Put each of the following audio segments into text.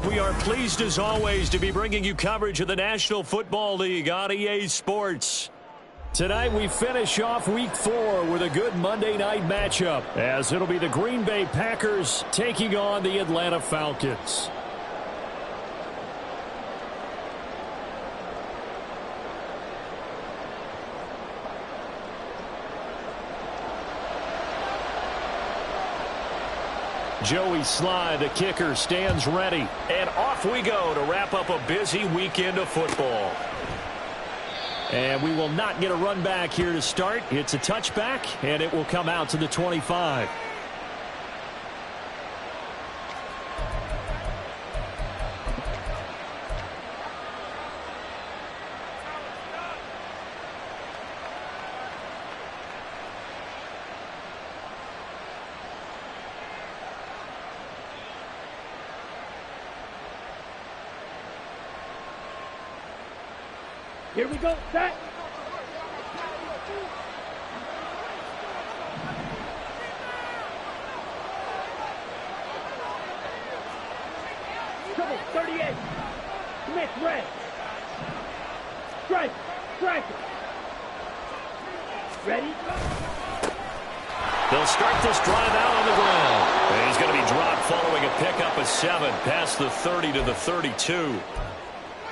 We are pleased as always to be bringing you coverage of the National Football League on EA Sports. Tonight we finish off Week 4 with a good Monday night matchup, as it'll be the Green Bay Packers taking on the Atlanta Falcons. Joey Sly, the kicker, stands ready. And off we go to wrap up a busy weekend of football. And we will not get a run back here to start. It's a touchback, and it will come out to the 25. Here we go, set. Trouble, 38. Smith, red. Strike, strike. Ready? They'll start this drive out on the ground. And he's going to be dropped following a pickup of 7 past the 30 to the 32.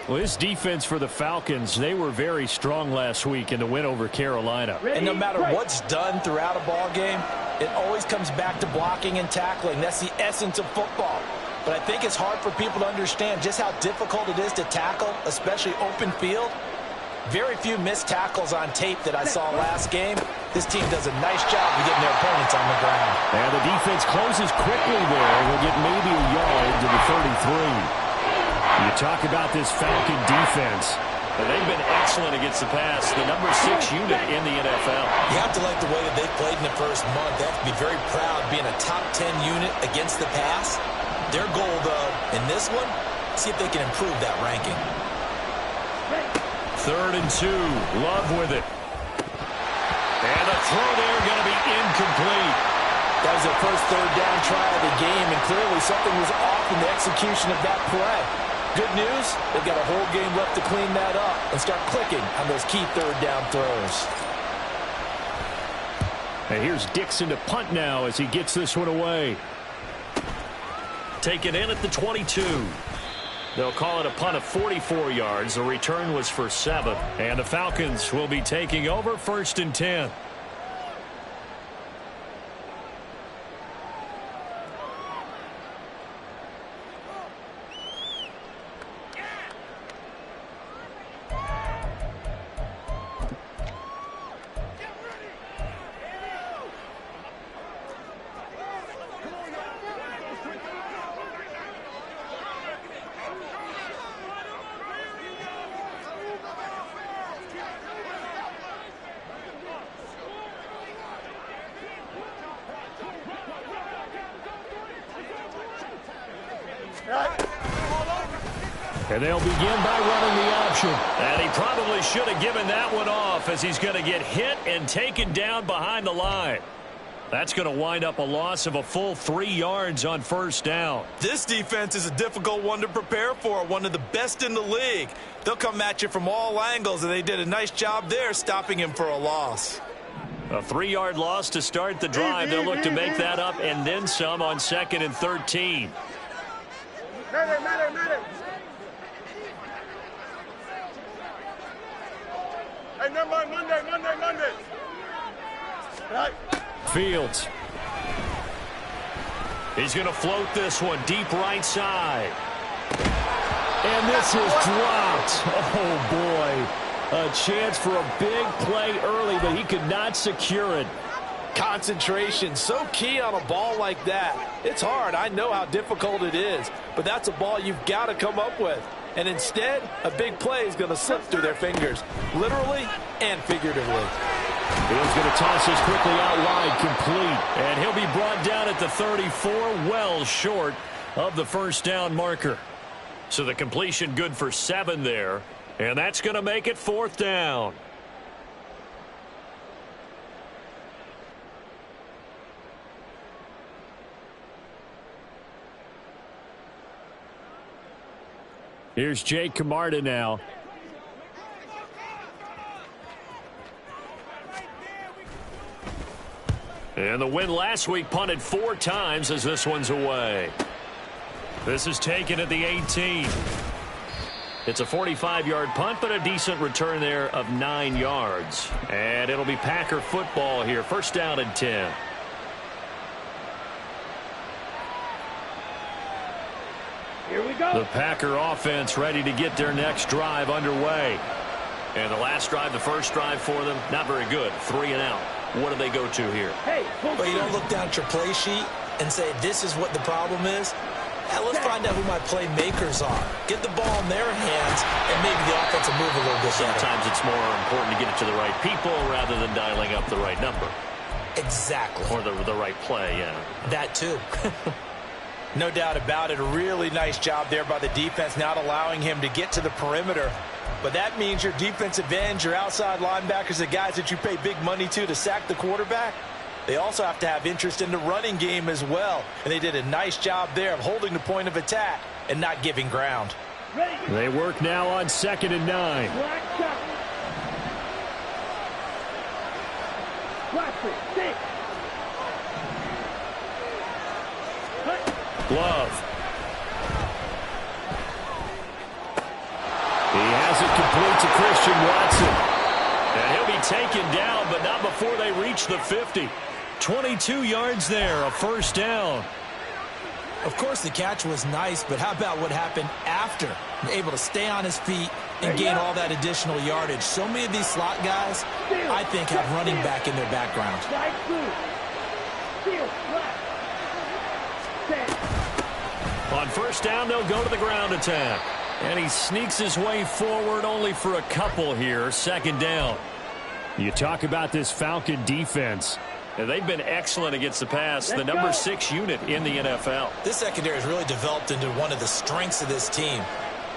Well, this defense for the Falcons, they were very strong last week in the win over Carolina. And no matter what's done throughout a ball game, it always comes back to blocking and tackling. That's the essence of football. But I think it's hard for people to understand just how difficult it is to tackle, especially open field. Very few missed tackles on tape that I saw last game. This team does a nice job of getting their opponents on the ground. And the defense closes quickly there. We'll get maybe a yard to the 33. You talk about this Falcon defense. They've been excellent against the pass, the number 6 unit in the NFL. You have to like the way that they played in the first month. They have to be very proud being a top 10 unit against the pass. Their goal, though, in this one, see if they can improve that ranking. 3rd and 2. Love with it. And the throw there going to be incomplete. That was their first 3rd down try of the game, and clearly something was off in the execution of that play. Good news, they've got a whole game left to clean that up and start clicking on those key 3rd down throws. And here's Dixon to punt now as he gets this one away. Taken in at the 22. They'll call it a punt of 44 yards. The return was for 7. And the Falcons will be taking over 1st and 10. And they'll begin by running the option. And he probably should have given that one off, as he's going to get hit and taken down behind the line. That's going to wind up a loss of a full 3 yards on 1st down. This defense is a difficult one to prepare for, one of the best in the league. They'll come at you from all angles, and they did a nice job there stopping him for a loss. A 3-yard loss to start the drive. They'll look to make that up and then some on 2nd and 13. Matter. Hey, never mind, Monday. Right. Fields. He's going to float this one deep right side. And this is dropped. Oh, boy. A chance for a big play early, but he could not secure it. Concentration, so key on a ball like that. It's hard. I know how difficult it is, but that's a ball you've got to come up with. And instead, a big play is going to slip through their fingers, literally and figuratively. He's going to toss this quickly out wide, complete. And he'll be brought down at the 34, well short of the 1st down marker. So the completion good for 7 there. And that's going to make it 4th down. Here's Jake Camarda now. And the win last week punted 4 times as this one's away. This is taken at the 18. It's a 45-yard punt, but a decent return there of 9 yards. And it'll be Packer football here. First down and 10. Here we go. The Packer offense ready to get their next drive underway. And the last drive, the first drive for them, not very good. 3 and out. What do they go to here? Hey, well, you don't look down at your play sheet and say, this is what the problem is. Yeah, let's find out who my playmakers are. Get the ball in their hands, and maybe the offense will move a little bit better. Sometimes it's more important to get it to the right people rather than dialing up the right number. Exactly. Or the right play, yeah. That too. No doubt about it. A really nice job there by the defense, not allowing him to get to the perimeter. But that means your defensive ends, your outside linebackers, the guys that you pay big money to sack the quarterback, they also have to have interest in the running game as well. And they did a nice job there of holding the point of attack and not giving ground. They work now on 2nd and 9. Love. He has it complete to Christian Watson. And he'll be taken down, but not before they reach the 50. 22 yards there, a first down. Of course, the catch was nice, but how about what happened after? Able to stay on his feet and gain all that additional yardage. So many of these slot guys, I think, have running back in their background. On first down, they'll go to the ground attack. And he sneaks his way forward only for a couple here. 2nd down. You talk about this Falcon defense. They've been excellent against the pass. The number 6 unit in the NFL. This secondary has really developed into one of the strengths of this team.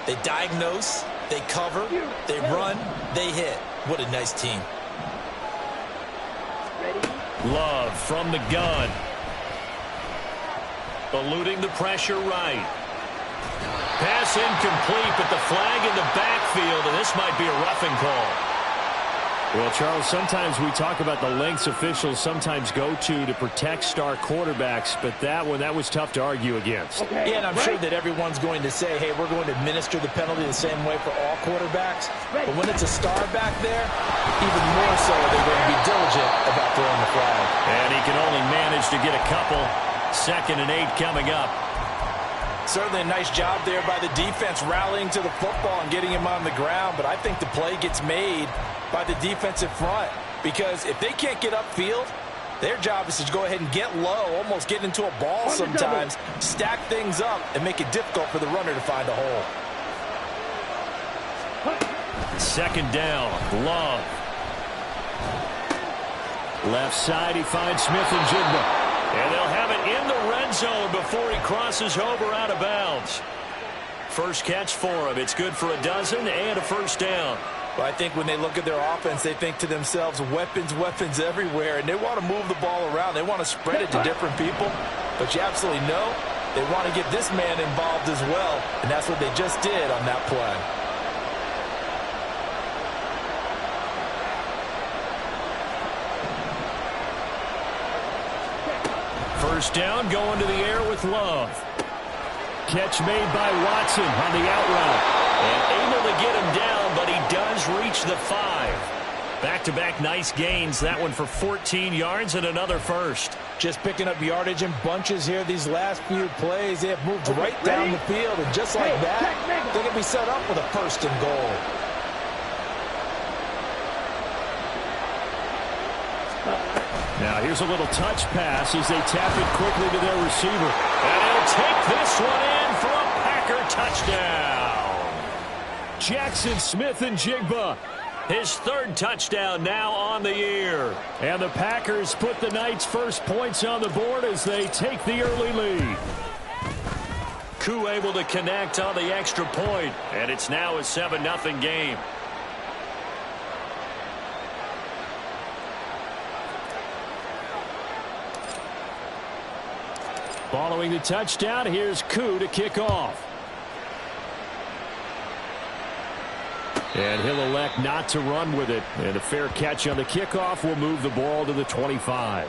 They diagnose, they cover, they run, they hit. What a nice team. Love from the gun. Eluding the pressure right. Pass incomplete, but the flag in the backfield, and this might be a roughing call. Well, Charles, sometimes we talk about the lengths officials sometimes go to protect star quarterbacks, but that was tough to argue against. Yeah, and I'm sure that everyone's going to say, hey, we're going to administer the penalty the same way for all quarterbacks. But when it's a star back there, even more so they're going to be diligent about throwing the flag. And he can only manage to get a couple. 2nd and 8 coming up. Certainly a nice job there by the defense rallying to the football and getting him on the ground, but I think the play gets made by the defensive front because if they can't get upfield, their job is to go ahead and get low, almost get into a ball sometimes, stack things up, and make it difficult for the runner to find a hole. 2nd down, Love. Left side, he finds Smith and Jigba. And they'll have it in the red zone before he crosses over out of bounds. First catch for him. It's good for a dozen and a first down. Well, I think when they look at their offense, they think to themselves, weapons, weapons everywhere. And they want to move the ball around. They want to spread it to different people. But you absolutely know they want to get this man involved as well. And that's what they just did on that play. First down, going to the air with Love. Catch made by Watson on the out route. And able to get him down, but he does reach the 5. Back-to-back nice gains. That one for 14 yards and another first. Just picking up yardage in bunches here these last few plays. They have moved right down the field, and just like that, they're going to be set up with a first and goal. Now here's a little touch pass as they tap it quickly to their receiver. And he'll take this one in for a Packer touchdown. Jackson Smith and Jigba. His 3rd touchdown now on the year. And the Packers put the Knights' first points on the board as they take the early lead. Koo able to connect on the extra point. And it's now a 7-0 game. Following the touchdown, here's Koo to kick off. And he'll elect not to run with it. And a fair catch on the kickoff will move the ball to the 25.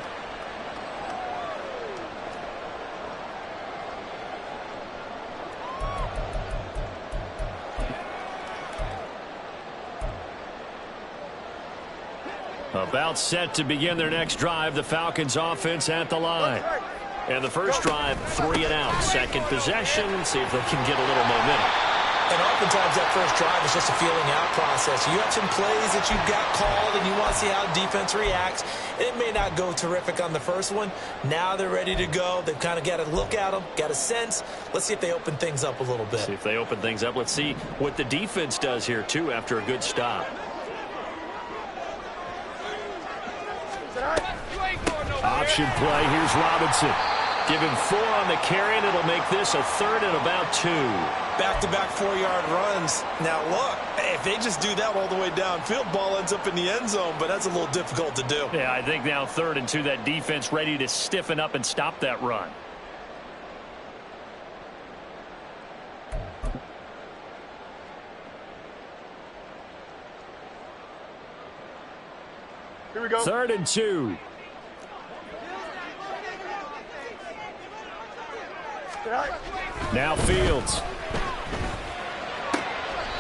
About set to begin their next drive. The Falcons offense at the line. And the first drive, 3 and out. Second possession. See if they can get a little momentum. And oftentimes that first drive is just a feeling out process. You have some plays that you've got called and you want to see how defense reacts. It may not go terrific on the first one. Now they're ready to go. They've kind of got to look at them, got a sense. Let's see if they open things up a little bit. See if they open things up. Let's see what the defense does here, too, after a good stop. Option play. Here's Robinson. Give him 4 on the carry, and it'll make this a 3rd and about 2. Back-to-back 4-yard runs. Now, look, if they just do that all the way downfield, ball ends up in the end zone, but that's a little difficult to do. Yeah, I think now 3rd and 2, that defense ready to stiffen up and stop that run. Here we go. 3rd and 2. Now Fields.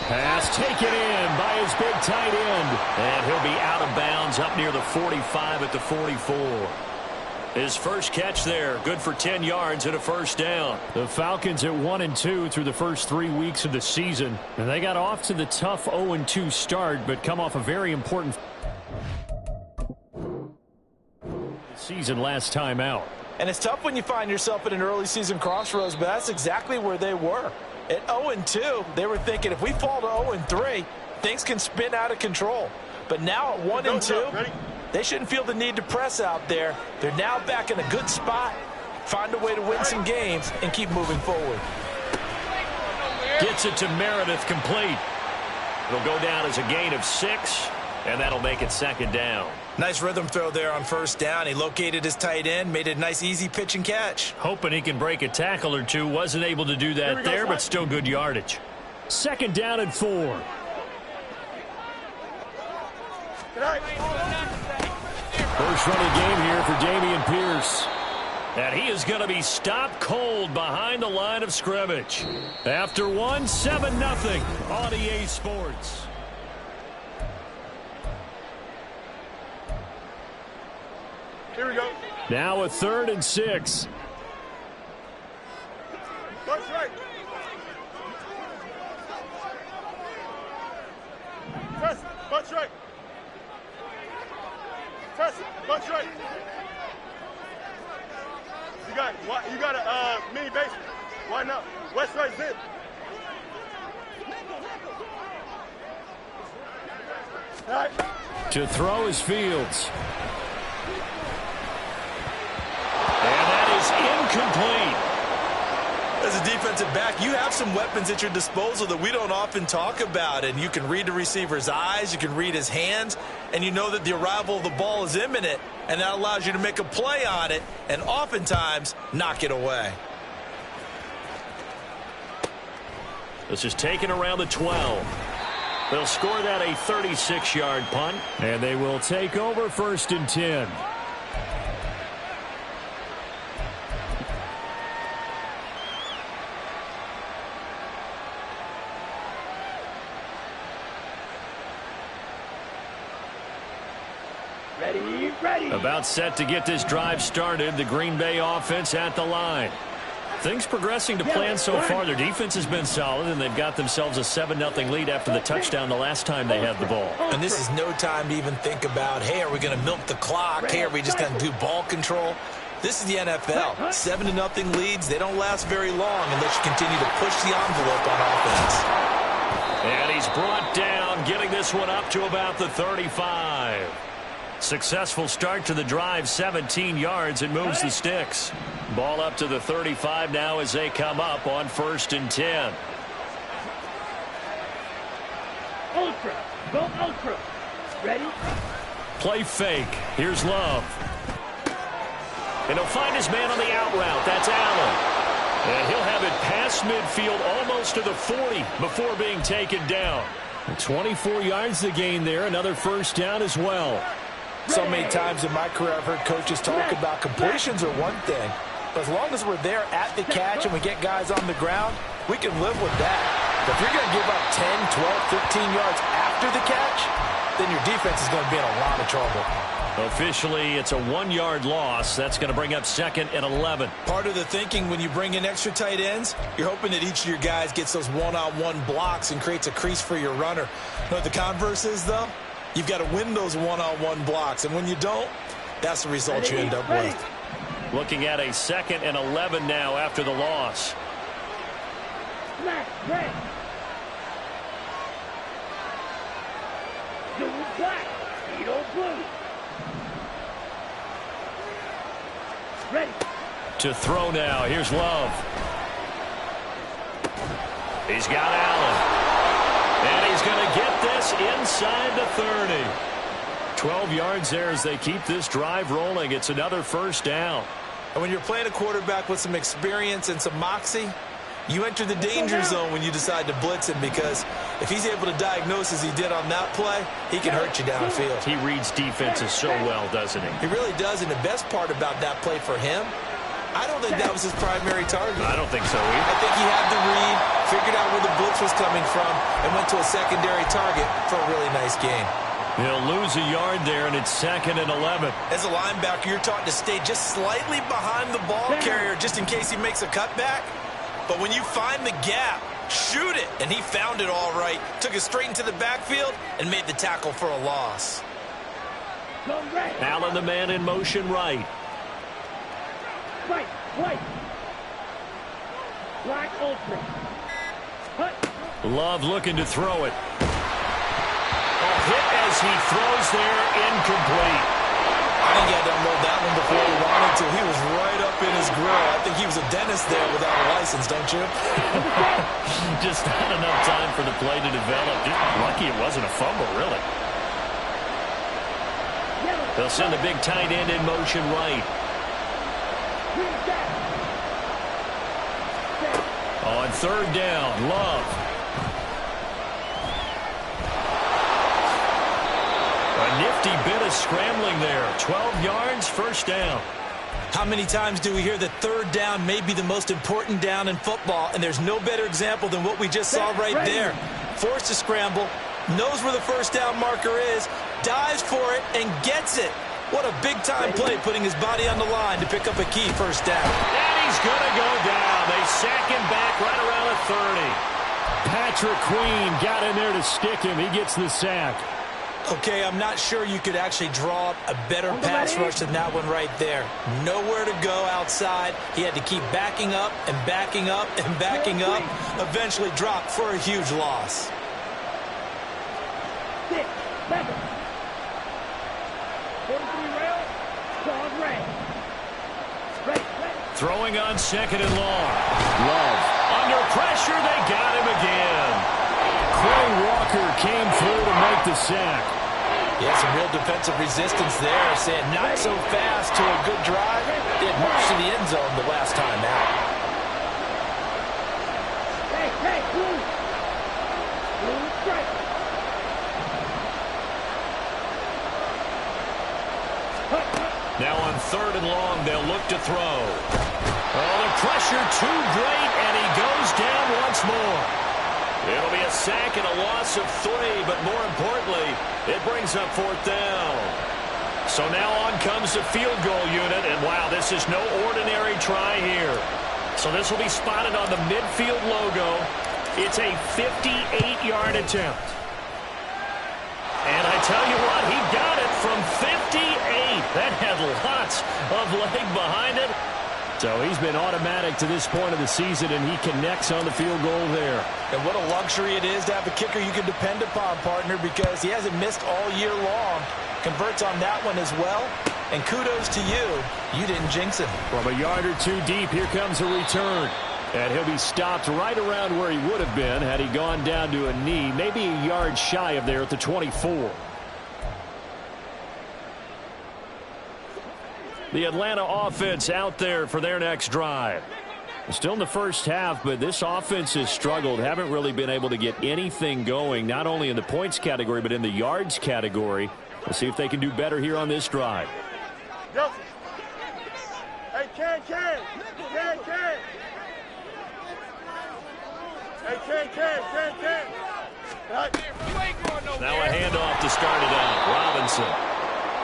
Pass taken in by his big tight end. And he'll be out of bounds up near the 45 at the 44. His first catch there, good for 10 yards and a first down. The Falcons at 1-2 through the first 3 weeks of the season. And they got off to the tough 0-2 start, but come off a very important season last time out. And it's tough when you find yourself at an early season crossroads, but that's exactly where they were. At 0-2, they were thinking if we fall to 0-3, things can spin out of control. But now at 1-2, they shouldn't feel the need to press out there. They're now back in a good spot, find a way to win some games, and keep moving forward. Gets it to Meredith, complete. It'll go down as a gain of 6, and that'll make it 2nd down. Nice rhythm throw there on first down. He located his tight end, made it a nice, easy pitch and catch. Hoping he can break a tackle or two. Wasn't able to do that there, but still good yardage. 2nd down and 4. First run of the game here for Dameon Pierce. And he is going to be stopped cold behind the line of scrimmage. After 1, 7-0 on EA Sports. Here we go. Now a 3rd and 6. Bunch right. Press it. Bunch right. Press it. Bunch right. You got a mini base. Why not? West right zip. All right. To throw is Fields. And that is incomplete. As a defensive back, you have some weapons at your disposal that we don't often talk about. And you can read the receiver's eyes, you can read his hands, and you know that the arrival of the ball is imminent, and that allows you to make a play on it and oftentimes knock it away. This is taken around the 12. They'll score that a 36-yard punt, and they will take over 1st and 10. Ready. About set to get this drive started. The Green Bay offense at the line. Things progressing to plan so far. Their defense has been solid, and they've got themselves a 7-0 lead after the touchdown the last time they had the ball. And this is no time to even think about, hey, are we going to milk the clock? Hey, are we just going to do ball control? This is the NFL. 7-0 leads, they don't last very long unless you continue to push the envelope on offense. And he's brought down, getting this one up to about the 35. Successful start to the drive, 17 yards. It moves the sticks. Ball up to the 35 now as they come up on 1st and 10. Ultra. Go ultra. Ready? Play fake. Here's Love. And he'll find his man on the out route. That's Allen. And he'll have it past midfield almost to the 40 before being taken down. 24 yards to gain there. Another first down as well. So many times in my career I've heard coaches talk about completions are one thing, but as long as we're there at the catch and we get guys on the ground, we can live with that. But if you're going to give up 10, 12, 15 yards after the catch, then your defense is going to be in a lot of trouble. Officially, it's a 1-yard loss. That's going to bring up 2nd and 11. Part of the thinking when you bring in extra tight ends, you're hoping that each of your guys gets those one-on-one blocks and creates a crease for your runner. You know what the converse is, though? You've got to win those one-on-one blocks, and when you don't, that's the result you end up with. Looking at a 2nd and 11 now after the loss. Ready. To throw now. Here's Love. He's got Allen. And he's going to get this inside the 30. 12 yards there as they keep this drive rolling. It's another first down. And when you're playing a quarterback with some experience and some moxie, you enter the danger zone when you decide to blitz him, because if he's able to diagnose as he did on that play, he can hurt you downfield. He reads defenses so well, doesn't he? He really does, and the best part about that play for him, I don't think that was his primary target. I don't think so either. I think he had the read, figured out where the blitz was coming from, and went to a secondary target for a really nice game. He'll lose a yard there, and it's 2nd and 11. As a linebacker, you're taught to stay just slightly behind the ball carrier just in case he makes a cutback. But when you find the gap, shoot it. And he found it all right. Took it straight into the backfield and made the tackle for a loss. Allen, the man in motion right. Right. Black ultra. Love looking to throw it. A hit as he throws there, incomplete. I think he had to unload that one before he wanted to. He was right up in his grill. I think he was a dentist there without a license, don't you? Just not enough time for the play to develop. Just lucky it wasn't a fumble, really. They'll send the big tight end in motion right. On 3rd down, Love. A nifty bit of scrambling there. 12 yards, first down. How many times do we hear that 3rd down may be the most important down in football, and there's no better example than what we just saw right there. Forced to scramble, knows where the first down marker is, dives for it, and gets it. What a big-time play, putting his body on the line to pick up a key first down. And he's going to go down. They sack him back right around the 30. Patrick Queen got in there to stick him. He gets the sack. Okay, I'm not sure you could actually draw up a better pass rush than that one right there. Nowhere to go outside. He had to keep backing up and backing up and backing up. Eventually dropped for a huge loss. 6, 7. 43 rail. Dog red. Ready. Throwing on 2nd and long. Love. Under pressure, they got him again. Quay Walker came through to make the sack. Yeah, some real defensive resistance there. Saying not so fast to a good drive. He had marched to the end zone the last time out. Hey, blue. Blue strike. Now on 3rd and long, they'll look to throw. Oh, the pressure too great, and he goes down once more. It'll be a sack and a loss of 3, but more importantly, it brings up 4th down. So now on comes the field goal unit, and wow, this is no ordinary try here. So this will be spotted on the midfield logo. It's a 58-yard attempt. And I tell you what, he got it from 58. That had lots of leg behind it. So he's been automatic to this point of the season, and he connects on the field goal there. And what a luxury it is to have a kicker you can depend upon, partner, because he hasn't missed all year long. Converts on that one as well. And kudos to you. You didn't jinx him. From a yard or two deep, here comes a return. And he'll be stopped right around where he would have been had he gone down to a knee, maybe a yard shy of there at the 24. The Atlanta offense out there for their next drive. Still in the first half, but this offense has struggled. Haven't really been able to get anything going, not only in the points category, but in the yards category. We'll see if they can do better here on this drive. Hey, Ken. Hey, Ken. Now a handoff to start it out. Robinson.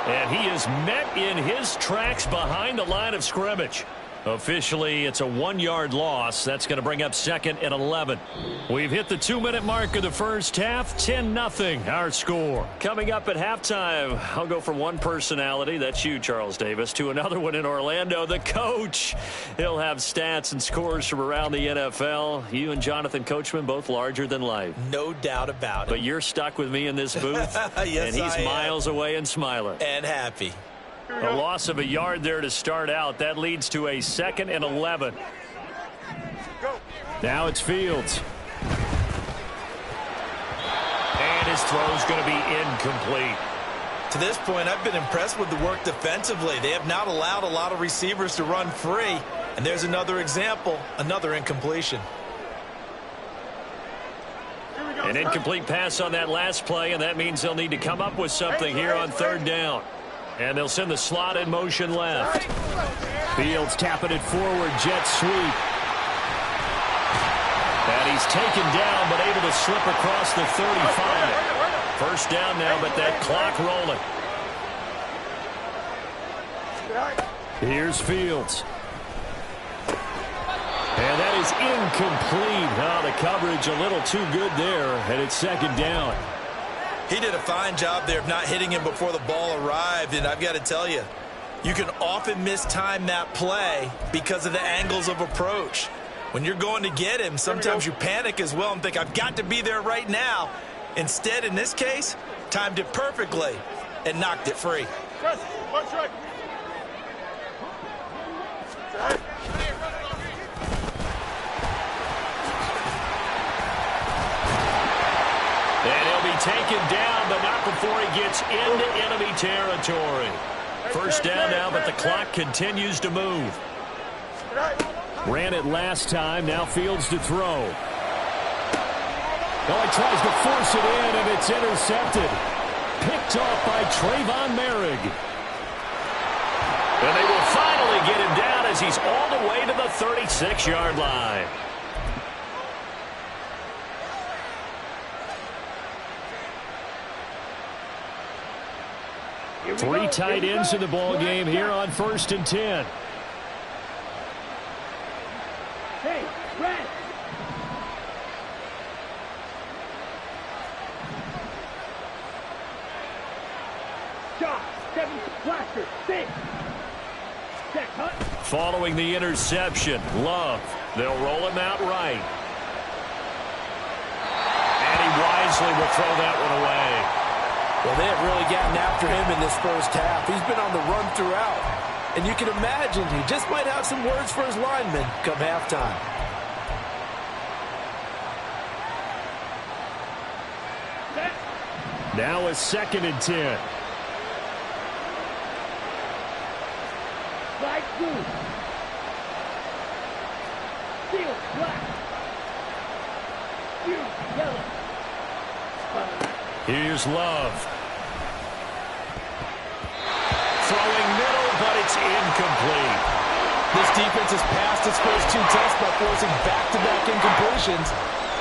And he is met in his tracks behind the line of scrimmage. Officially, it's a 1-yard loss. That's going to bring up 2nd and 11. We've hit the 2-minute mark of the first half. 10-0 our score. Coming up at halftime, I'll go from one personality, that's you, Charles Davis, to another one in Orlando, the coach. He'll have stats and scores from around the NFL. You and Jonathan Coachman, both larger than life. No doubt about it. But you're stuck with me in this booth. Yes, and he's I miles away and smiling. And happy. A loss of a yard there to start out. That leads to a 2nd and 11. Now it's Fields. And his throw's going to be incomplete. To this point, I've been impressed with the work defensively. They have not allowed a lot of receivers to run free. And there's another example, another incompletion. An incomplete pass on that last play, and that means they'll need to come up with something here on 3rd down. And they'll send the slot in motion left. Fields tapping it forward, jet sweep. And he's taken down, but able to slip across the 35. First down now, but that clock rolling. Here's Fields. And that is incomplete. Oh, the coverage a little too good there, and it's 2nd down. He did a fine job there of not hitting him before the ball arrived, and I've got to tell you, you can often mistime that play because of the angles of approach. When you're going to get him, sometimes you panic as well and think, I've got to be there right now. Instead, in this case, timed it perfectly and knocked it free. Taken down, but not before he gets into enemy territory. First down now, but the clock continues to move. Ran it last time, now Fields to throw. Oh, he tries to force it in, and it's intercepted. Picked off by Trayvon Merrick. And they will finally get him down as he's all the way to the 36-yard line. Three tight ends in the ball game here on 1st and 10. Hey, red. Shot. 7 blaster. 6. Check, Hunt. Following the interception, Love. They'll roll him out right. And he wisely will throw that one away. Well, they have really gotten after him in this first half. He's been on the run throughout. And you can imagine he just might have some words for his linemen come halftime. Now a 2nd and 10. Flag blue. Field black. Field yellow. Here's Love. Throwing middle, but it's incomplete. This defense has passed its first 2 tests by forcing back-to-back incompletions.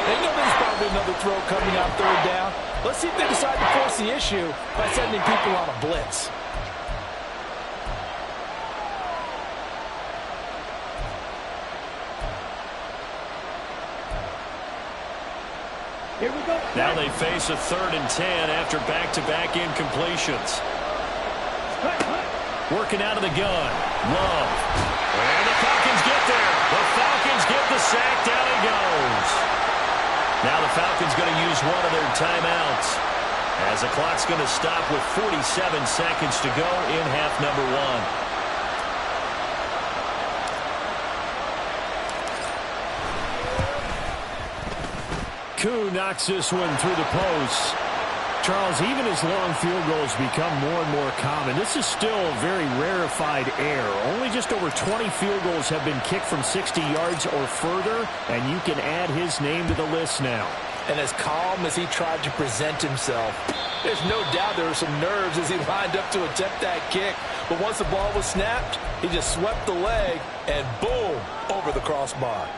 They know there's probably another throw coming on 3rd down. Let's see if they decide to force the issue by sending people on a blitz. Here we go. Now they face a 3rd and 10 after back-to-back incompletions. Working out of the gun. Love. And the Falcons get there. The Falcons get the sack. Down he goes. Now the Falcons going to use one of their timeouts, as the clock's going to stop with 47 seconds to go in half number 1. Koo knocks this one through the post. Charles, even as long field goals become more and more common, this is still a very rarefied air. Only just over 20 field goals have been kicked from 60 yards or further, and you can add his name to the list now. And as calm as he tried to present himself, there's no doubt there were some nerves as he lined up to attempt that kick. But once the ball was snapped, he just swept the leg and boom, over the crossbar.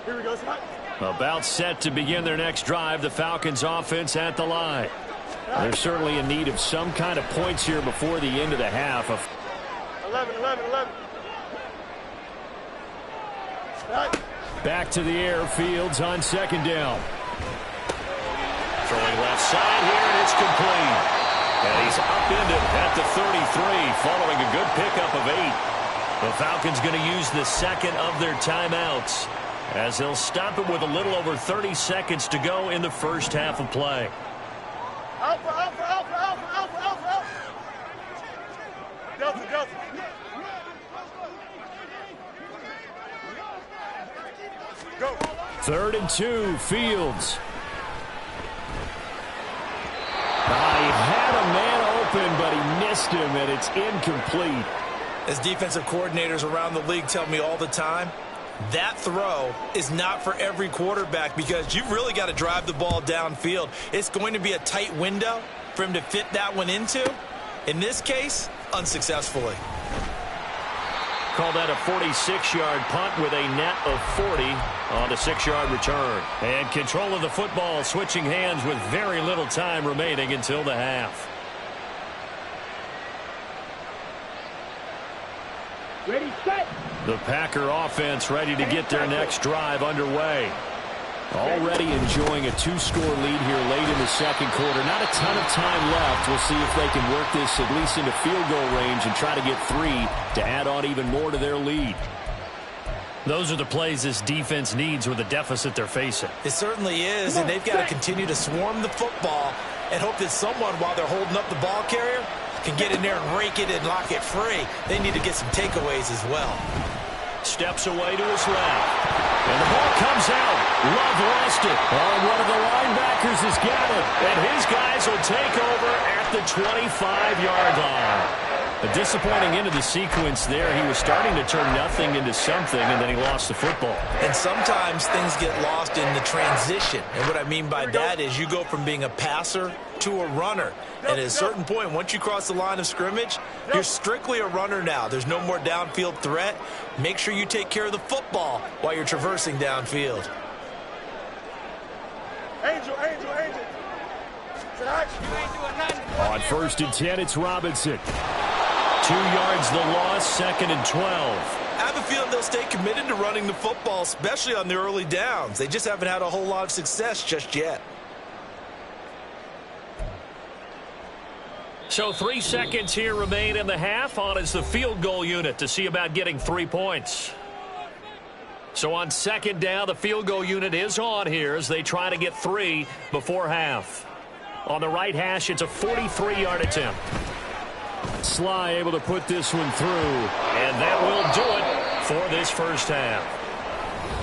Here we go, Scott. About set to begin their next drive, the Falcons offense at the line. They're certainly in need of some kind of points here before the end of the half. 11. Back to the air, Fields on second down. Throwing left side here, and it's complete. And he's upended at the 33, following a good pickup of 8. The Falcons going to use the second of their timeouts, as they'll stop it with a little over 30 seconds to go in the first half of play. Alpha. Delta. Go. 3rd and 2, Fields. He had a man open, but he missed him, and it's incomplete. As defensive coordinators around the league tell me all the time, that throw is not for every quarterback because you've really got to drive the ball downfield. It's going to be a tight window for him to fit that one into. In this case, unsuccessfully. Call that a 46-yard punt with a net of 40 on the 6-yard return. And control of the football switching hands with very little time remaining until the half. Ready, set. The Packer offense ready to get their next drive underway. Already enjoying a 2-score lead here late in the second quarter. Not a ton of time left. We'll see if they can work this at least into field goal range and try to get 3 to add on even more to their lead. Those are the plays this defense needs with the deficit they're facing. It certainly is, and they've got to continue to swarm the football and hope that someone, while they're holding up the ball carrier, can get in there and rake it and lock it free. They need to get some takeaways as well. Steps away to his left. And the ball comes out. Love lost it. Oh, one of the linebackers has got it. And his guys will take over at the 25-yard line. A disappointing end of the sequence there. He was starting to turn nothing into something, and then he lost the football. And sometimes things get lost in the transition. And what I mean by that is you go from being a passer to a runner. And at a certain point, once you cross the line of scrimmage, you're strictly a runner now. There's no more downfield threat. Make sure you take care of the football while you're traversing downfield. Angel. On 1st and 10, it's Robinson. 2 yards the loss, 2nd and 12. I have a feeling they'll stay committed to running the football, especially on the early downs. They just haven't had a whole lot of success just yet. So 3 seconds here remain in the half. On is the field goal unit to see about getting 3 points. So on 2nd down, the field goal unit is on here as they try to get 3 before half. On the right hash, it's a 43-yard attempt. Sly able to put this one through, and that will do it for this first half.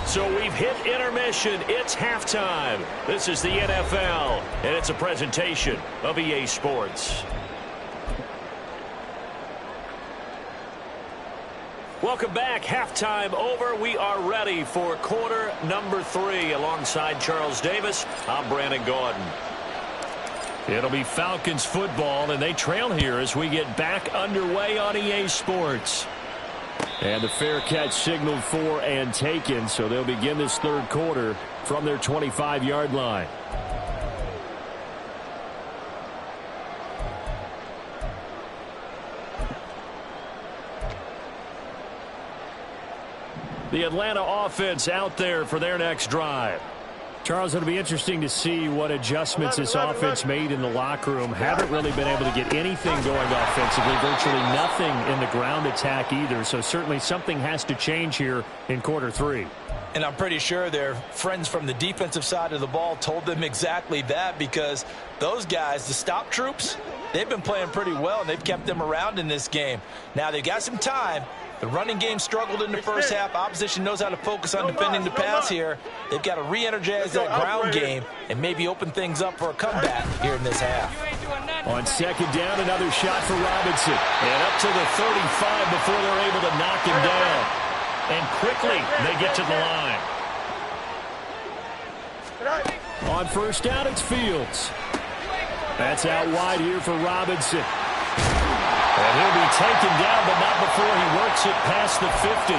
So we've hit intermission. It's halftime. This is the NFL, and it's a presentation of EA Sports. Welcome back. Halftime over. We are ready for quarter number 3. Alongside Charles Davis, I'm Brandon Gordon. It'll be Falcons football, and they trail here as we get back underway on EA Sports. And the fair catch signaled for and taken, so they'll begin this third quarter from their 25-yard line. The Atlanta offense out there for their next drive. Charles, it'll be interesting to see what adjustments this offense made in the locker room. Haven't really been able to get anything going offensively, virtually nothing in the ground attack either. So certainly something has to change here in quarter 3. And I'm pretty sure their friends from the defensive side of the ball told them exactly that, because those guys, the stop troops, They've been playing pretty well, and they've kept them around in this game. Now, they've got some time. The running game struggled in the first half. Opposition knows how to focus on defending the pass here. They've got to re-energize that ground game and maybe open things up for a comeback here in this half. On second down, another shot for Robinson. And up to the 35 before they're able to knock him down. And quickly, they get to the line. On first down, it's Fields. That's out wide here for Robinson. And he'll be taken down, but not before he works it past the 50.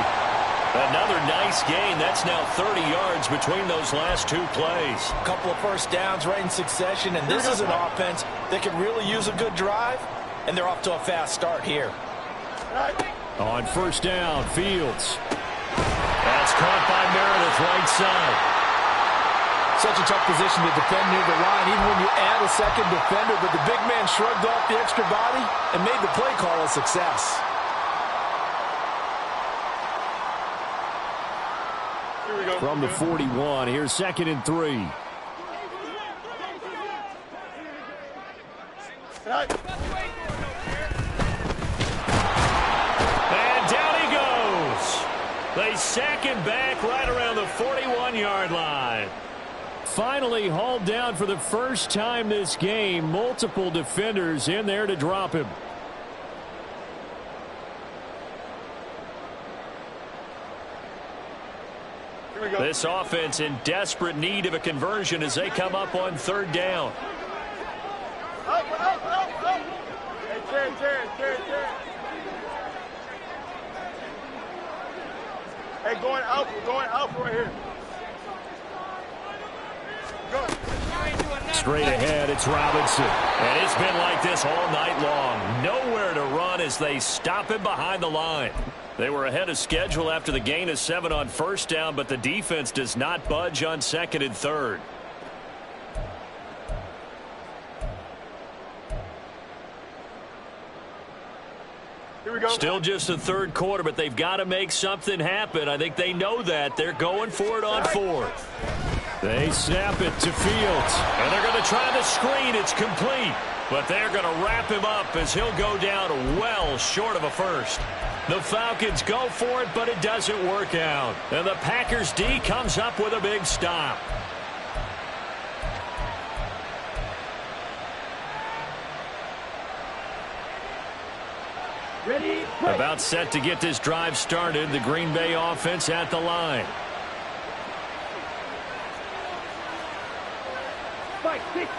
Another nice gain. That's now 30 yards between those last two plays. A couple of first downs right in succession, and this is an offense that can really use a good drive, and they're off to a fast start here. On first down, Fields. That's caught by Meredith right side. Such a tough position to defend near the line, even when you add a second defender, but the big man shrugged off the extra body and made the play call a success. Here we go. From the 41, here's 2nd and 3. And down he goes. They sack him back right around the 41-yard line. Finally hauled down for the first time this game. Multiple defenders in there to drop him. This offense in desperate need of a conversion as they come up on third down. Hey, Terry. Hey, going out right here. Go. Straight ahead, it's Robinson. And it's been like this all night long. Nowhere to run as they stop him behind the line. They were ahead of schedule after the gain of 7 on first down, but the defense does not budge on 2nd and 3rd. Here we go. Still just the third quarter, but they've got to make something happen. I think they know that. They're going for it on 4th. They snap it to Fields, and they're going to try the screen. It's complete, but they're going to wrap him up as he'll go down well short of a first. The Falcons go for it, but it doesn't work out. And the Packers D comes up with a big stop. Ready, play. About set to get this drive started. The Green Bay offense at the line. 560.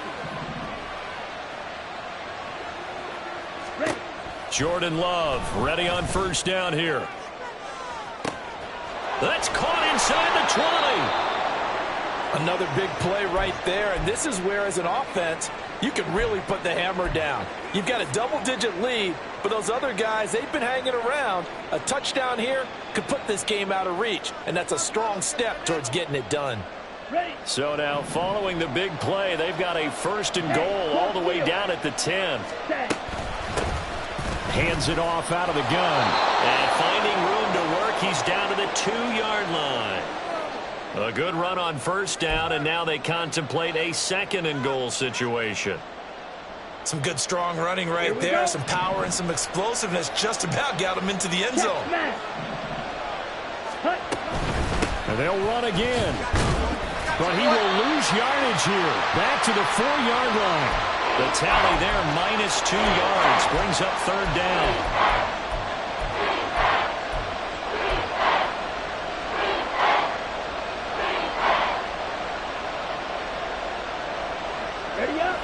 Ready. Jordan Love ready on first down here. That's caught inside the 20. Another big play right there, and this is where, as an offense, you can really put the hammer down. You've got a double-digit lead, but those other guys, they've been hanging around. A touchdown here could put this game out of reach, and that's a strong step towards getting it done. Ready. So now, following the big play, they've got a 1st and goal all the way down at the 10. Set. Hands it off out of the gun. And finding room to work, he's down to the 2-yard line. A good run on first down, and now they contemplate a 2nd and goal situation. Some good, strong running right there. Some power and some explosiveness just about got him into the end zone. And they'll run again. But he will lose yardage here. Back to the 4-yard line. The tally there, -2 yards. Brings up third down. Ready up.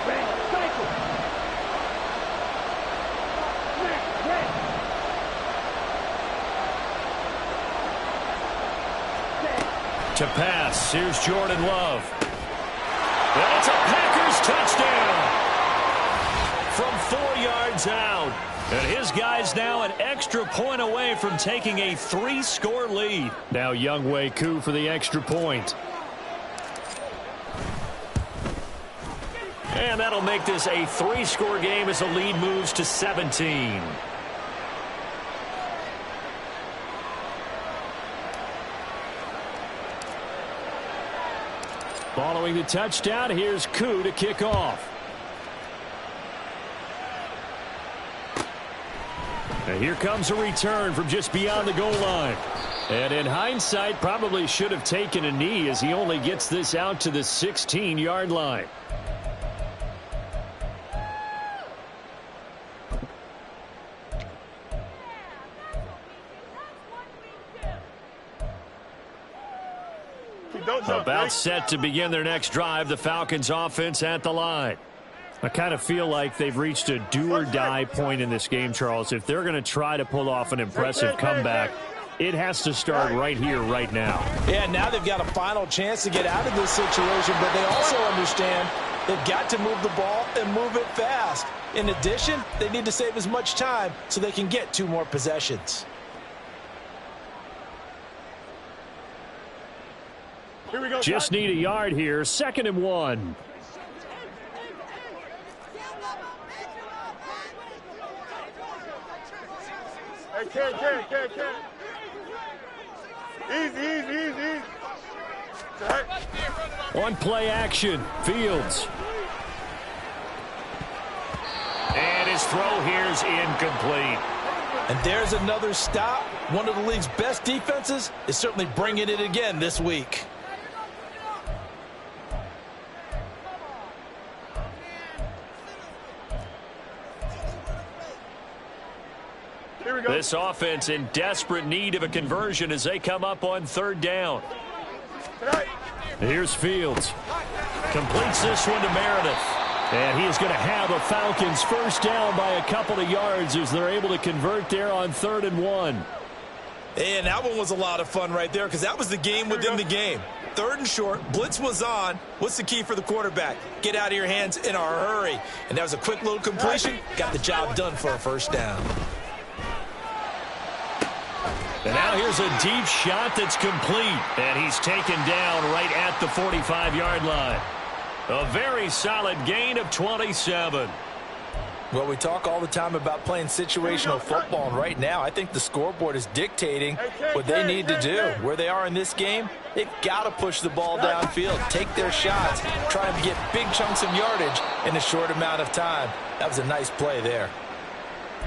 Ready. Cycle. Snap. Ready. Set. To pass, here's Jordan Love. And it's a Packers touchdown from 4 yards out. And his guy's now an extra point away from taking a 3-score lead. Now Younghoe Koo for the extra point. And that'll make this a 3-score game as the lead moves to 17. Following the touchdown, here's Koo to kick off. And here comes a return from just beyond the goal line. And in hindsight, probably should have taken a knee as he only gets this out to the 16-yard line. About set to begin their next drive, the Falcons offense at the line. I kind of feel like they've reached a do-or-die point in this game, Charles. If they're going to try to pull off an impressive comeback, it has to start right here, right now. Yeah, now they've got a final chance to get out of this situation, but they also understand they've got to move the ball and move it fast. In addition, they need to save as much time so they can get 2 more possessions. Here we go. Just need a yard here. 2nd and 1. Hey, Ken. Easy. On play action, Fields. And his throw here is incomplete. And there's another stop. One of the league's best defenses is certainly bringing it again this week. This offense in desperate need of a conversion as they come up on 3rd down. Here's Fields. Completes this one to Meredith. And he is going to have a Falcons first down by a couple of yards as they're able to convert there on 3rd and 1. And that one was a lot of fun right there because that was the game within the game. 3rd and short, blitz was on. What's the key for the quarterback? Get out of your hands in a hurry. And that was a quick little completion. Got the job done for a first down. And now here's a deep shot that's complete. And he's taken down right at the 45-yard line. A very solid gain of 27. Well, we talk all the time about playing situational football, and right now I think the scoreboard is dictating what they need to do. Where they are in this game, they've got to push the ball downfield, take their shots, try and get big chunks of yardage in a short amount of time. That was a nice play there.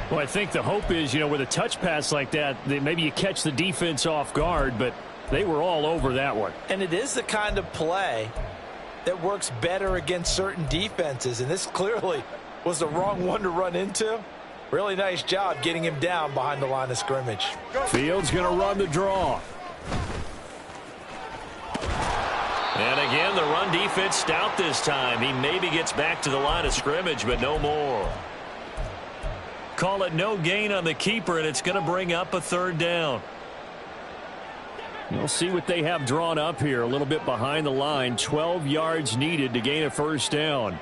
Well, I think the hope is, with a touch pass like that, maybe you catch the defense off guard, but they were all over that one. And it is the kind of play that works better against certain defenses, and this clearly was the wrong one to run into. Really nice job getting him down behind the line of scrimmage. Fields going to run the draw. And again, the run defense stout this time. He maybe gets back to the line of scrimmage, but no more. Call it no gain on the keeper, and it's going to bring up a 3rd down. We'll see what they have drawn up here. A little bit behind the line. 12 yards needed to gain a first down.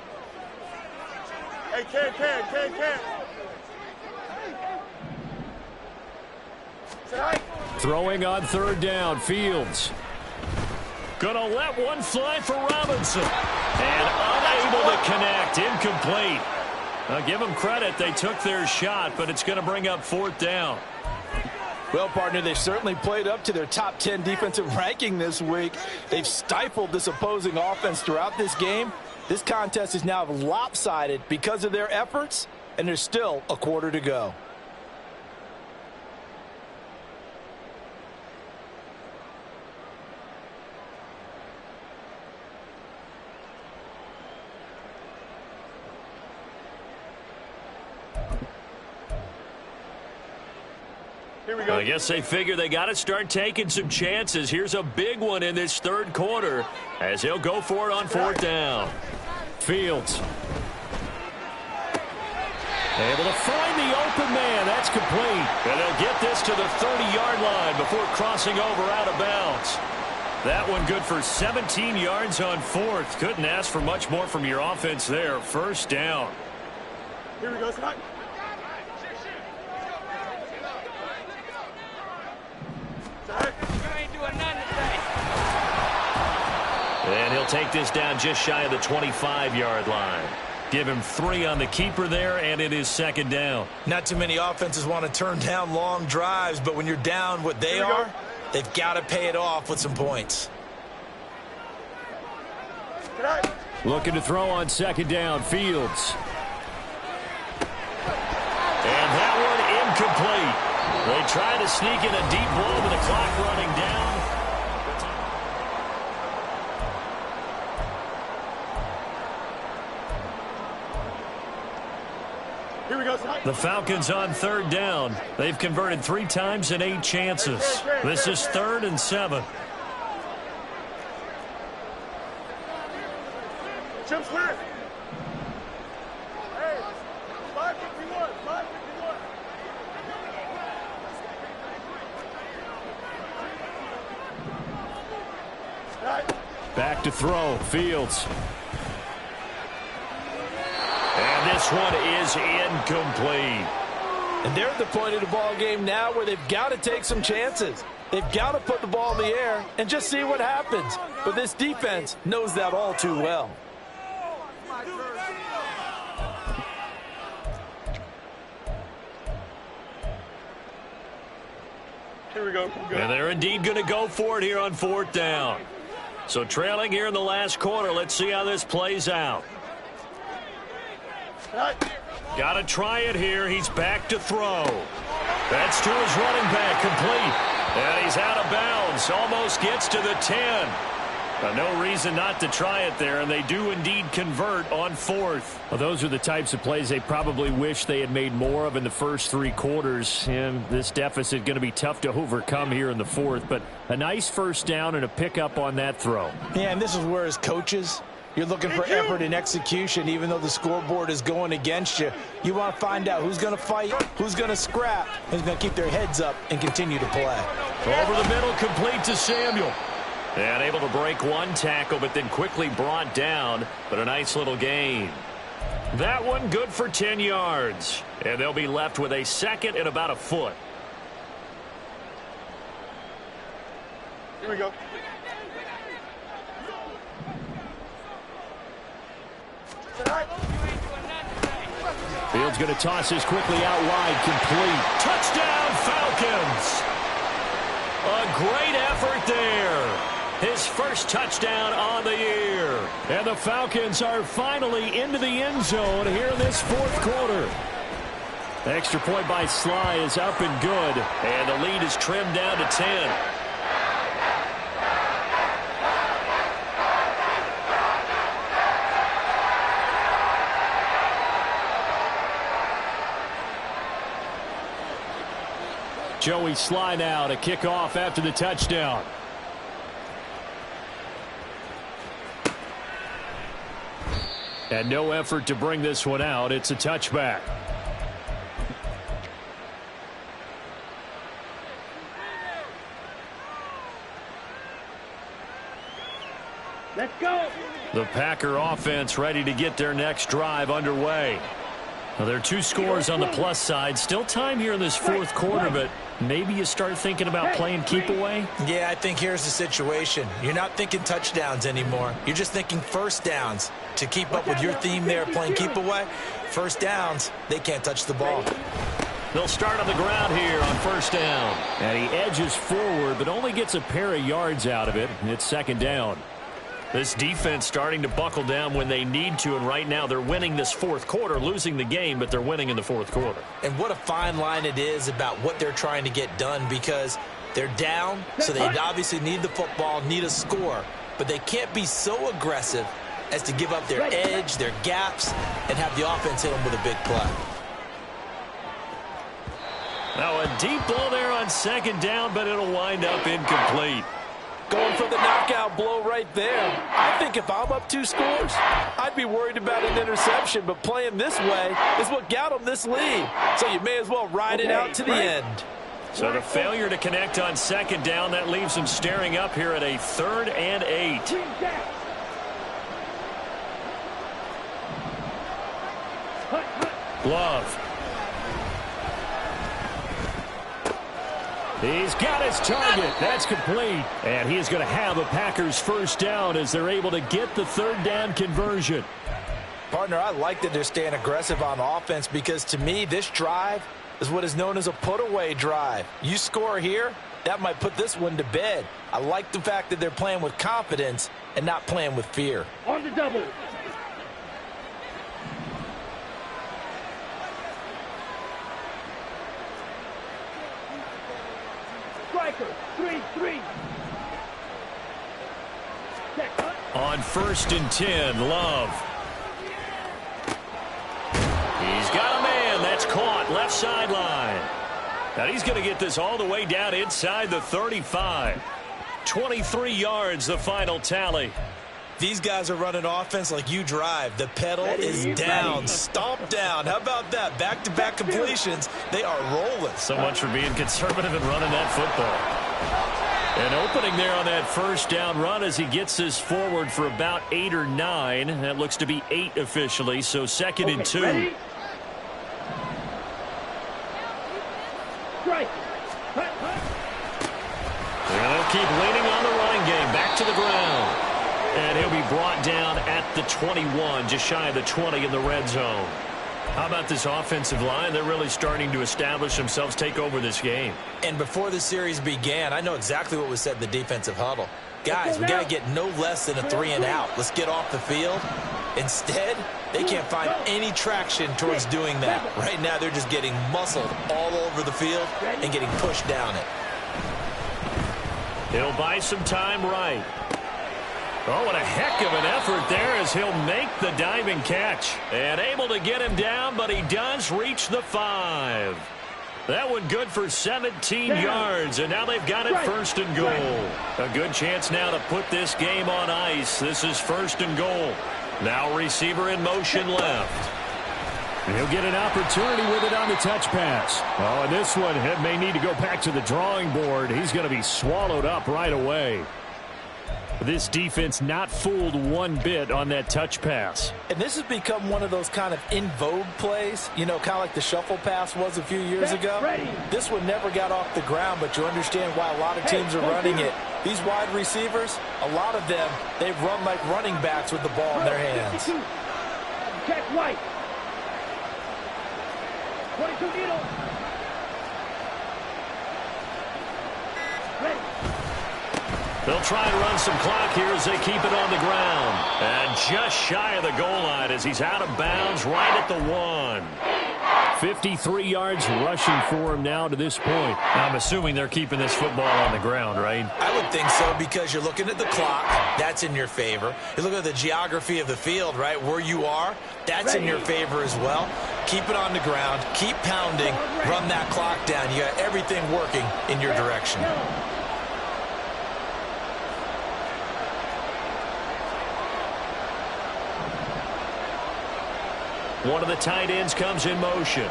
Hey, Ken. Throwing on 3rd down, Fields. Gonna let one fly for Robinson. And unable to connect. Incomplete. I'll give them credit. They took their shot, but it's going to bring up 4th down. Well, partner, they've certainly played up to their top 10 defensive ranking this week. They've stifled this opposing offense throughout this game. This contest is now lopsided because of their efforts, and there's still a quarter to go. Here we go. I guess they figure they got to start taking some chances. Here's a big one in this 3rd quarter as he'll go for it on 4th down. Fields. Able to find the open man. That's complete. And they'll get this to the 30-yard line before crossing over out of bounds. That one good for 17 yards on 4th. Couldn't ask for much more from your offense there. First down. Here we go, Scott. And he'll take this down just shy of the 25-yard line. Give him 3 on the keeper there, and it is 2nd down. Not too many offenses want to turn down long drives, but when you're down what they are, they've got to pay it off with some points. Looking to throw on second down. Fields. And that one incomplete. They try to sneak in a deep ball with the clock running down. Here we go. The Falcons on third down. They've converted 3 times in 8 chances. This is 3rd and 7. Chip Swift. Hey, 551, 551. Back to throw. Fields. And this one is incomplete. And they're at the point of the ball game now where they've got to take some chances. They've got to put the ball in the air and just see what happens. But this defense knows that all too well. Here we go. And they're indeed going to go for it here on 4th down. So trailing here in the last quarter. Let's see how this plays out. Got to try it here. He's back to throw. That's to his running back, complete. And he's out of bounds. Almost gets to the 10. No reason not to try it there, and they do indeed convert on 4th. Well, those are the types of plays they probably wish they had made more of in the first 3 quarters. And this deficit going to be tough to overcome here in the 4th. But a nice first down and a pickup on that throw. Yeah, and this is where as coaches, you're looking for effort and execution, even though the scoreboard is going against you. You want to find out who's going to fight, who's going to scrap, who's going to keep their heads up and continue to play. Over the middle, complete to Samuel. And able to break 1 tackle, but then quickly brought down. But a nice little gain. That one good for 10 yards. And they'll be left with a 2nd and about a foot. Here we go. Fields going to toss this quickly out wide, complete. Touchdown, Falcons! A great effort there. His first touchdown on the year. And the Falcons are finally into the end zone here in this 4th quarter. The extra point by Sly is up and good. And the lead is trimmed down to 10. Joey Sly now to kick off after the touchdown. And no effort to bring this one out. It's a touchback. Let's go. The Packer offense ready to get their next drive underway. Well, there are 2 scores on the plus side. Still time here in this 4th quarter, but maybe you start thinking about playing keep away? Yeah, I think here's the situation. You're not thinking touchdowns anymore. You're just thinking first downs. To keep up with your theme there, playing keep away, first downs, they can't touch the ball. They'll start on the ground here on 1st down. And he edges forward, but only gets a pair of yards out of it. It's 2nd down. This defense starting to buckle down when they need to, and right now they're winning this 4th quarter, losing the game, but they're winning in the 4th quarter. And what a fine line it is about what they're trying to get done, because they're down, so they obviously need the football, need a score, but they can't be so aggressive as to give up their edge, their gaps, and have the offense hit them with a big play. Now a deep ball there on 2nd down, but it'll wind up incomplete. Going for the knockout blow right there. I think if I'm up 2 scores, I'd be worried about an interception, but playing this way is what got them this lead. So you may as well ride it out to the end. So the failure to connect on 2nd down, that leaves them staring up here at a 3rd and 8. Love. He's got his target. That's complete. And he is going to have a Packers first down as they're able to get the 3rd down conversion. Partner, I like that they're staying aggressive on offense, because to me, this drive is what is known as a put-away drive. You score here, that might put this one to bed. I like the fact that they're playing with confidence and not playing with fear. On the double. Striker, 3-3. On 1st and 10, Love. He's got a man. That's caught. Left sideline. Now he's going to get this all the way down inside the 35. 23 yards, the final tally. These guys are running offense like you drive. The pedal is down, stomp down. How about that? Back-to-back completions. They are rolling. So much for being conservative and running that football. An opening there on that first down run as he gets this forward for about 8 or 9. That looks to be 8 officially, so 2nd and 2. Ready? Strike. And they'll keep leaning on the running game. Back to the ground. And he'll be brought down at the 21, just shy of the 20 in the red zone. How about this offensive line? They're really starting to establish themselves, take over this game. And before the series began, I know exactly what was said in the defensive huddle. Guys, we got to get no less than a 3 and out. Let's get off the field. Instead, they can't find any traction towards doing that. Right now, they're just getting muscled all over the field and getting pushed down it. He'll buy some time right. Oh, what a heck of an effort there as he'll make the diving catch. And able to get him down, but he does reach the 5. That one good for 17 yards, and now they've got it 1st and goal. A good chance now to put this game on ice. This is 1st and goal. Now receiver in motion left. He'll get an opportunity with it on the touch pass. Oh, and this one may need to go back to the drawing board. He's going to be swallowed up right away. This defense not fooled one bit on that touch pass. And this has become one of those kind of in vogue plays, you know, kind of like the shuffle pass was a few years ago. This one never got off the ground, but you understand why a lot of teams are running it. These wide receivers, a lot of them, they run like running backs with the ball in their hands. Check White. 22 needle. Ready. They'll try to run some clock here as they keep it on the ground. And just shy of the goal line as he's out of bounds right at the 1. 53 yards rushing for him now to this point. I'm assuming they're keeping this football on the ground, right? I would think so because you're looking at the clock. That's in your favor. You look at the geography of the field, right, where you are. That's in your favor as well. Keep it on the ground. Keep pounding. Run that clock down. You got everything working in your direction. One of the tight ends comes in motion.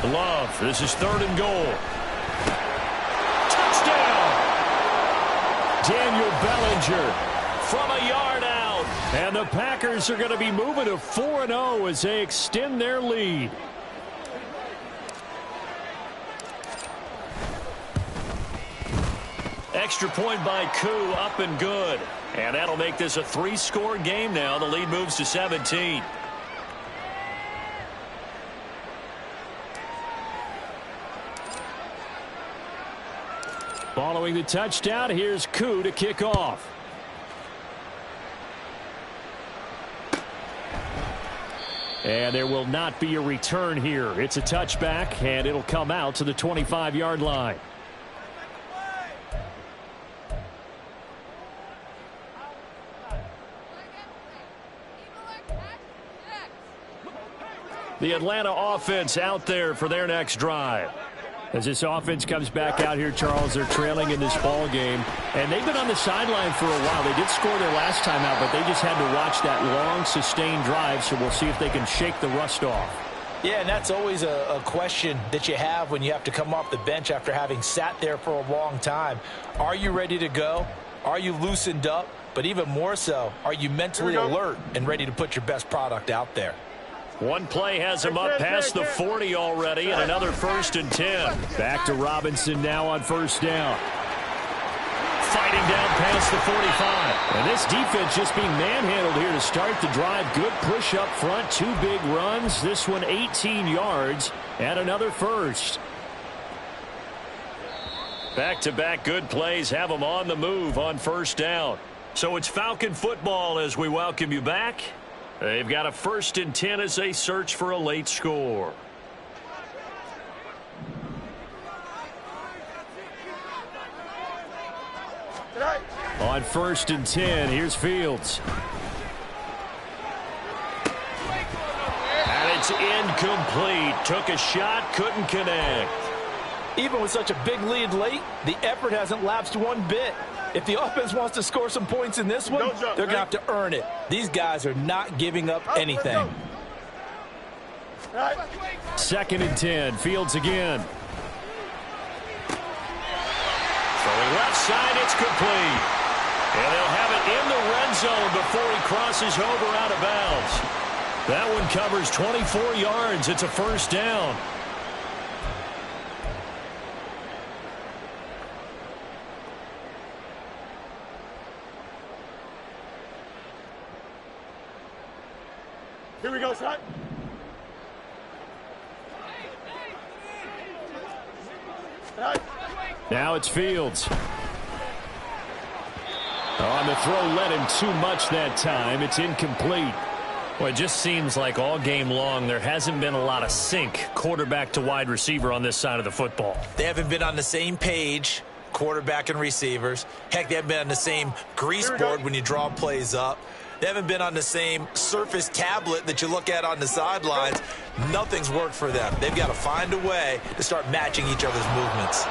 Love. This is 3rd and goal. Touchdown! Daniel Bellinger From a yard out. And the Packers are going to be moving to 4-0 as they extend their lead. Extra point by Koo, up and good. And that'll make this a 3-score game now. The lead moves to 17. Following the touchdown, here's Koo to kick off. And there will not be a return here. It's a touchback, and it'll come out to the 25-yard line. The Atlanta offense out there for their next drive. As this offense comes back out here, Charles, they're trailing in this ball game. And they've been on the sideline for a while. They did score their last time out, but they just had to watch that long, sustained drive. So we'll see if they can shake the rust off. Yeah, and that's always a question that you have when you have to come off the bench after having sat there for a long time. Are you ready to go? Are you loosened up? But even more so, are you mentally alert and ready to put your best product out there? One play has him up past the 40 already, and another 1st and 10. Back to Robinson now on 1st down. Fighting down past the 45. And this defense just being manhandled here to start the drive. Good push up front, 2 big runs. This one 18 yards and another 1st. Back-to-back good plays have them on the move on first down. So it's Falcon football as we welcome you back. They've got a 1st and 10 as they search for a late score. On 1st and 10, here's Fields. And it's incomplete. Took a shot, couldn't connect. Even with such a big lead late, the effort hasn't lapsed one bit. If the offense wants to score some points in this one, they're going to have to earn it. These guys are not giving up anything. 2nd and 10, Fields again. Throwing left side, it's complete. And they'll have it in the red zone before he crosses over out of bounds. That one covers 24 yards. It's a 1st down. Here we go, son. Now it's Fields. On the throw, led him too much that time. It's incomplete. Well, it just seems like all game long there hasn't been a lot of sync quarterback to wide receiver on this side of the football. They haven't been on the same page, quarterback and receivers. Heck, they haven't been on the same grease board when you draw plays up. They haven't been on the same Surface tablet that you look at on the sidelines. Nothing's worked for them. They've got to find a way to start matching each other's movements.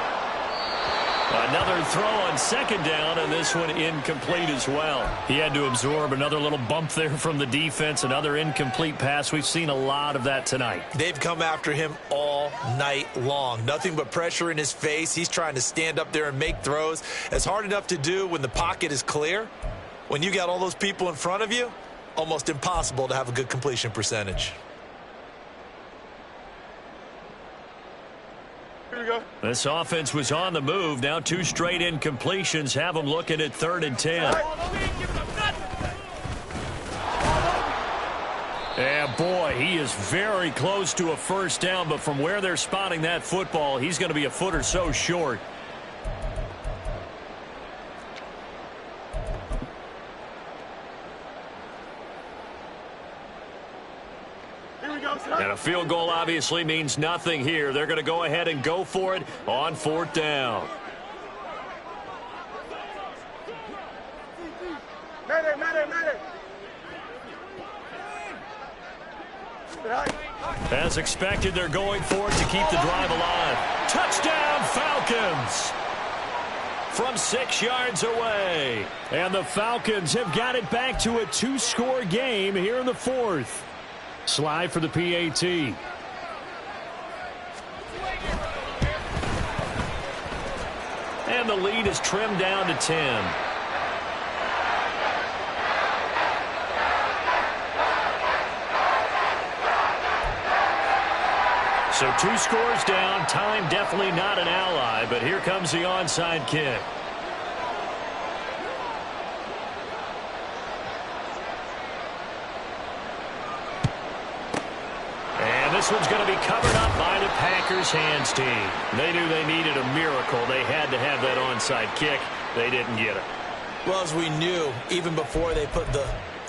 Another throw on 2nd down, and this one incomplete as well. He had to absorb another little bump there from the defense, another incomplete pass. We've seen a lot of that tonight. They've come after him all night long. Nothing but pressure in his face. He's trying to stand up there and make throws. It's hard enough to do when the pocket is clear. When you got all those people in front of you, almost impossible to have a good completion percentage. Here we go. This offense was on the move. Now 2 straight incompletions have them looking at 3rd and 10. Yeah, boy, he is very close to a 1st down, but from where they're spotting that football, he's going to be a foot or so short. And a field goal obviously means nothing here. They're going to go ahead and go for it on 4th down. Madden. As expected, they're going for it to keep the drive alive. Touchdown, Falcons! From 6 yards away. And the Falcons have got it back to a 2-score game here in the 4th. Slide for the PAT. And the lead is trimmed down to 10. So 2 scores down. Time definitely not an ally, but here comes the onside kick. This one's going to be covered up by the Packers hands team. They knew they needed a miracle. They had to have that onside kick. They didn't get it. Well, as we knew, even before they put the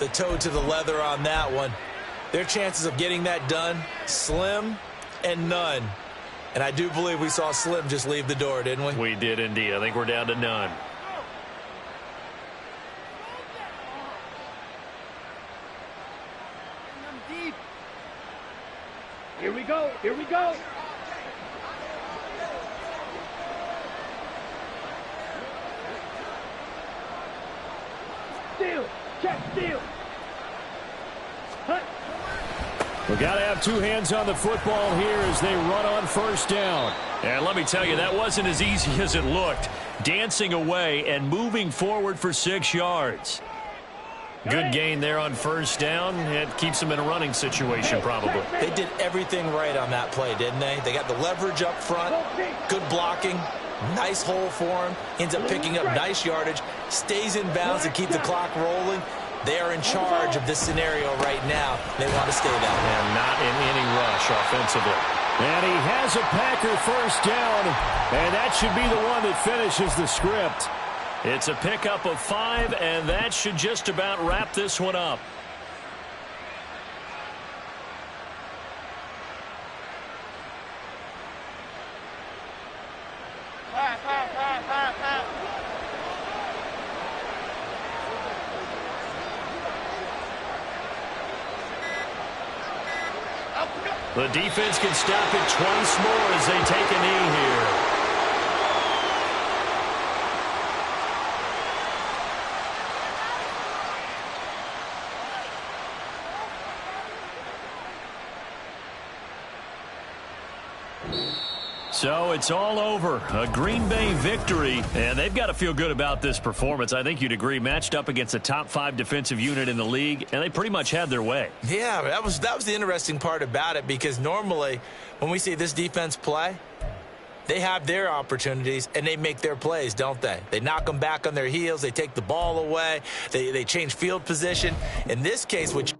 toe to the leather on that one, their chances of getting that done, slim and none. And I do believe we saw Slim just leave the door, didn't we? We did indeed. I think we're down to none. Here we go. Here we go. Steal. Check steal. Hut. We got to have 2 hands on the football here as they run on 1st down. And let me tell you, that wasn't as easy as it looked. Dancing away and moving forward for 6 yards. Good gain there on 1st down. It keeps them in a running situation probably. They did everything right on that play, didn't they? They got the leverage up front, good blocking, nice hole for him, ends up picking up nice yardage, stays in bounds to keep the clock rolling. They are in charge of this scenario right now. They want to stay that way. And not in any rush offensively. And he has a Packer first down, and that should be the one that finishes the script. It's a pickup of 5, and that should just about wrap this one up. The defense can stop it twice more as they take a knee here. So it's all over. A Green Bay victory, and they've got to feel good about this performance. I think you'd agree, matched up against a top 5 defensive unit in the league, and they pretty much had their way. Yeah, that was the interesting part about it, because normally when we see this defense play, they have their opportunities and they make their plays, don't they? They knock them back on their heels. They take the ball away. They change field position. In this case, which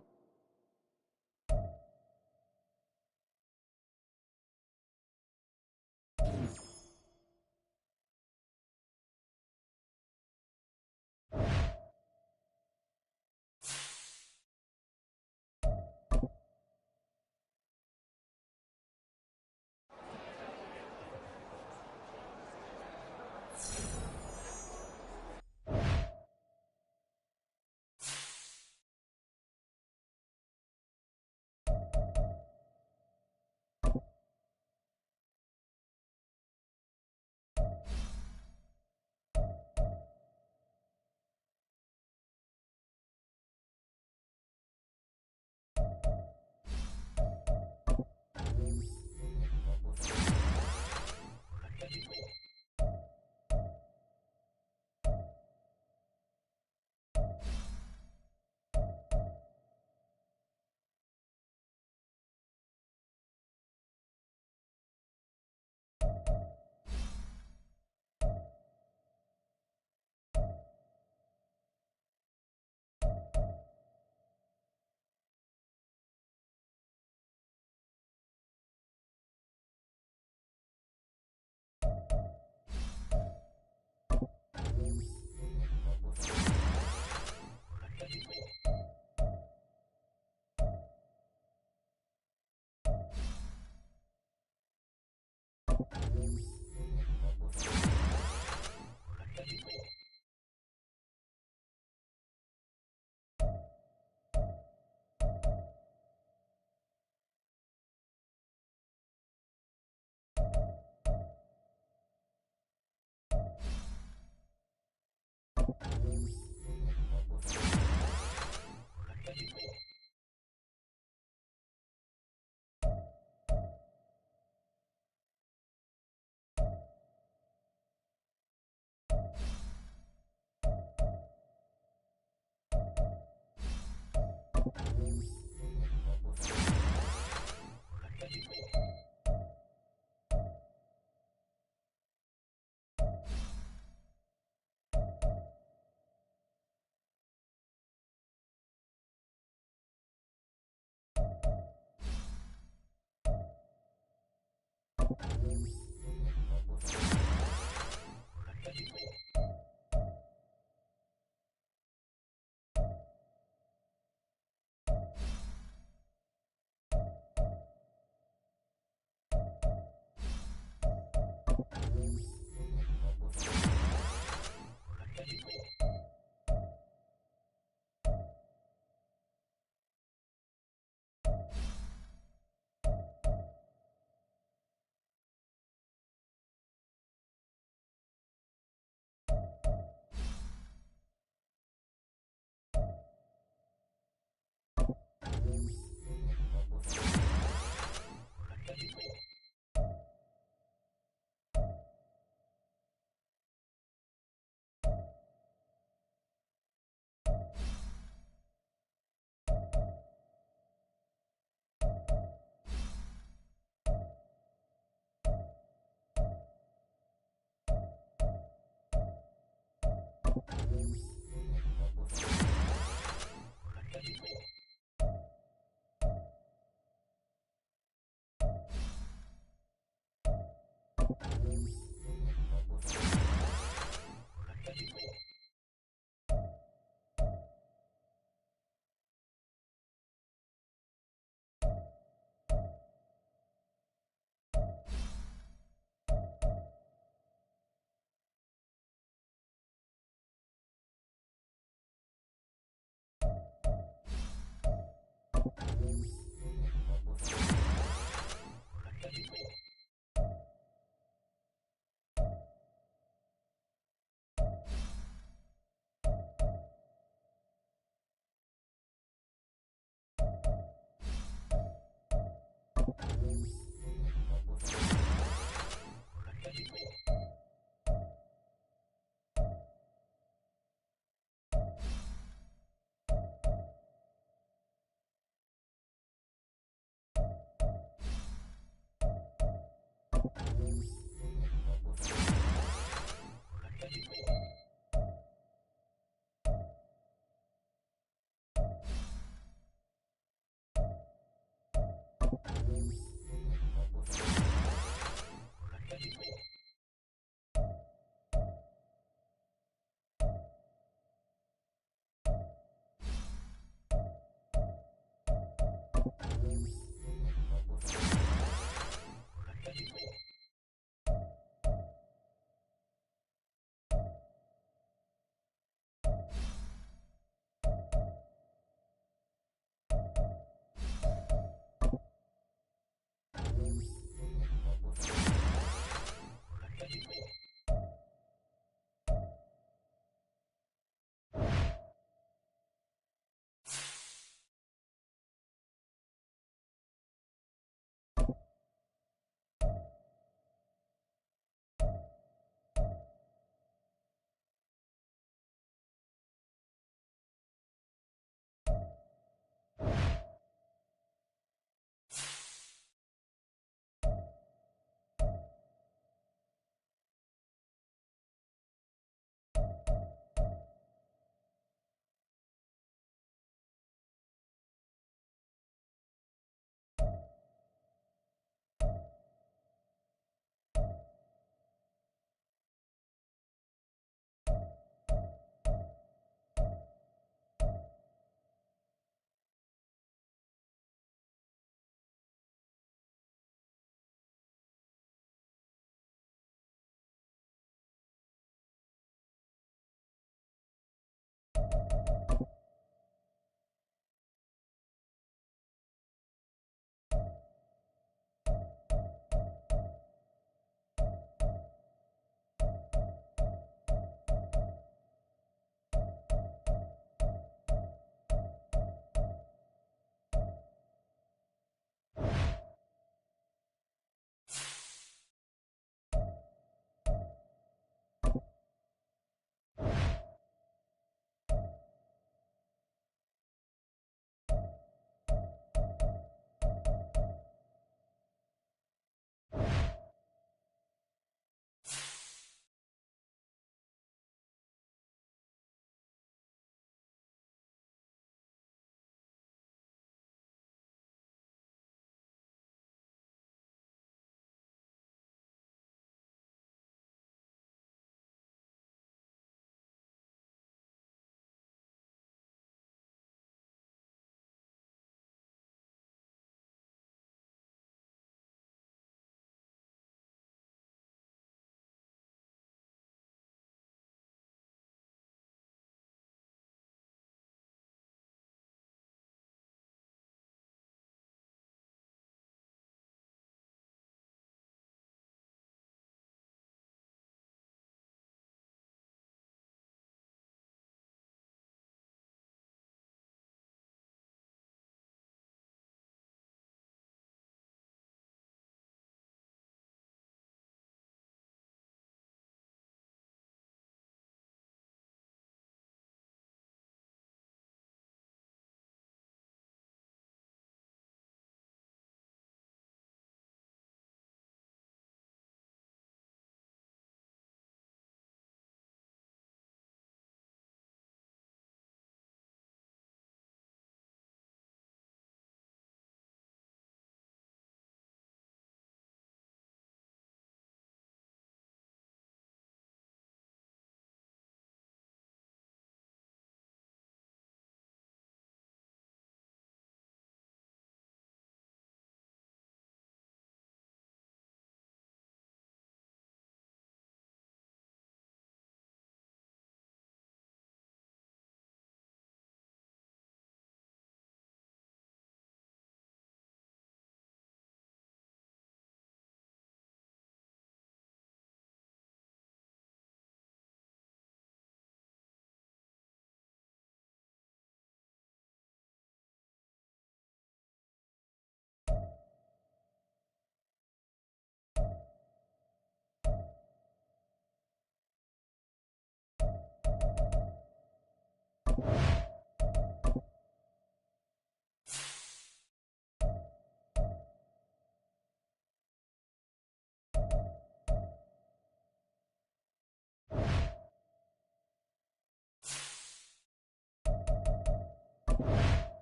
it.